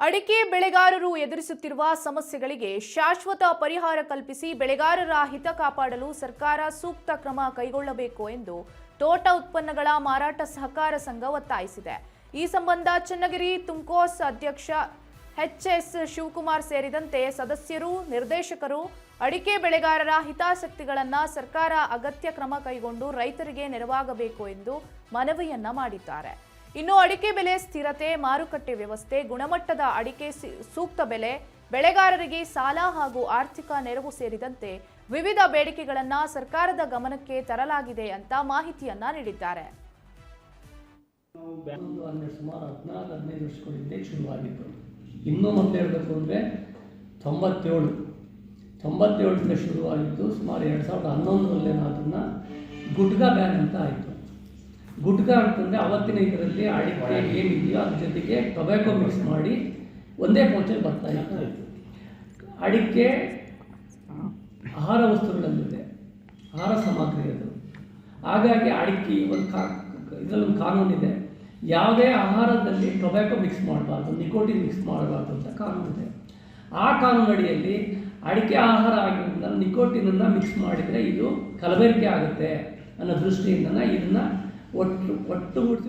ಅಡಿಕೆ ಬೆಳೆಗಾರರು ಎದುರಿಸುತ್ತಿರುವ ಸಮಸ್ಯೆಗಳಿಗೆ ಶಾಶ್ವತ ಪರಿಹಾರ ಕಲ್ಪಿಸಿ ಬೆಳೆಗಾರರ ಹಿತ ಕಾಪಾಡಲು ಸರ್ಕಾರ ಸೂಕ್ತ ಕ್ರಮ ಕೈಗೊಳ್ಳಬೇಕು ಎಂದು ತೋಟ ಉತ್ಪನ್ನಗಳ ಮಾರಾಟ ಸಹಕಾರ ಸಂಘ ಒತ್ತಾಯಿಸಿದೆ. ಈ ಸಂಬಂಧ ಚನ್ನಗಿರಿ ತುಮಕೋಸ್ ಅಧ್ಯಕ್ಷ ಎಚ್.ಎಸ್. ಶಿವಕುಮಾರ್ ಸೇರಿದಂತೆ ಸದಸ್ಯರು, ನಿರ್ದೇಶಕರು ಅಡಿಕೆ ಬೆಳೆಗಾರರ ಹಿತಾಸಕ್ತಿಗಳನ್ನು ಸರ್ಕಾರ ಅಗತ್ಯ ಕ್ರಮ ಕೈಗೊಂಡು ರೈತರಿಗೆ ನೆರವಾಗಬೇಕು ಎಂದು ಮನವಿಯನ್ನ ಮಾಡಿದ್ದಾರೆ. ಇನ್ನು ಅಡಿಕೆ ಬೆಲೆ ಸ್ಥಿರತೆ, ಮಾರುಕಟ್ಟೆ ವ್ಯವಸ್ಥೆ, ಗುಣಮಟ್ಟದ ಅಡಿಕೆ ಸೂಕ್ತ ಬೆಲೆ, ಬೆಳೆಗಾರರಿಗೆ ಸಾಲ ಹಾಗೂ ಆರ್ಥಿಕ ನೆರವು ಸೇರಿದಂತೆ ವಿವಿಧ ಬೇಡಿಕೆಗಳನ್ನು ಸರ್ಕಾರದ ಗಮನಕ್ಕೆ ತರಲಾಗಿದೆ ಅಂತ ಮಾಹಿತಿಯನ್ನ ನೀಡಿದ್ದಾರೆ. ಸುಮಾರು 14-15 ವರ್ಷಗಳಿಂದ ಶುರುವಾಗಿತ್ತು. ಇನ್ನೂ ಮತ್ತೆ ಹೇಳಬೇಕು ಅಂದರೆ 97ರಿಂದ ಶುರುವಾಗಿದ್ದು ಸುಮಾರು 2011ರಲ್ಲಿ ಅದನ್ನು ಗುಟ್ಕಾ ಬ್ಯಾನ್ ಅಂತ ಆಯಿತು. ಗುಟ್ಕಾ ಅಂತಂದರೆ ಅವತ್ತಿನ ಇದರಲ್ಲಿ ಅಡಿಕೆ ಏನಿದೆಯೋ ಅದ್ರ ಜೊತೆಗೆ ಟೊಬ್ಯಾಕೊ ಮಿಕ್ಸ್ ಮಾಡಿ ಒಂದೇ ಪೌಚಲ್ಲಿ ಬರ್ತಾ ಇತ್ತು. ಅಡಿಕೆ ಆಹಾರ ವಸ್ತುಗಳಲ್ಲಿದೆ, ಆಹಾರ ಸಾಮಗ್ರಿ ಅದು. ಹಾಗಾಗಿ ಅಡಿಕೆ ಇದರಲ್ಲೊಂದು ಕಾನೂನಿದೆ, ಯಾವುದೇ ಆಹಾರದಲ್ಲಿ ಟೊಬ್ಯಾಕೊ ಮಿಕ್ಸ್ ಮಾಡಬಾರ್ದು, ನಿಕೋಟಿನ್ ಮಿಕ್ಸ್ ಮಾಡಬಾರ್ದು ಅಂತ ಕಾನೂನಿದೆ. ಆ ಕಾನೂನಡಿಯಲ್ಲಿ ಅಡಿಕೆ ಆಹಾರ ಆಗಿರೋದ್ರಿಂದ ನಿಕೋಟಿನನ್ನು ಮಿಕ್ಸ್ ಮಾಡಿದರೆ ಇದು ಕಲಬೆರಕೆ ಆಗುತ್ತೆ ಅನ್ನೋ ದೃಷ್ಟಿಯಿಂದ ಇದನ್ನು ಒಟ್ಟುಗೂಡಿಸಿ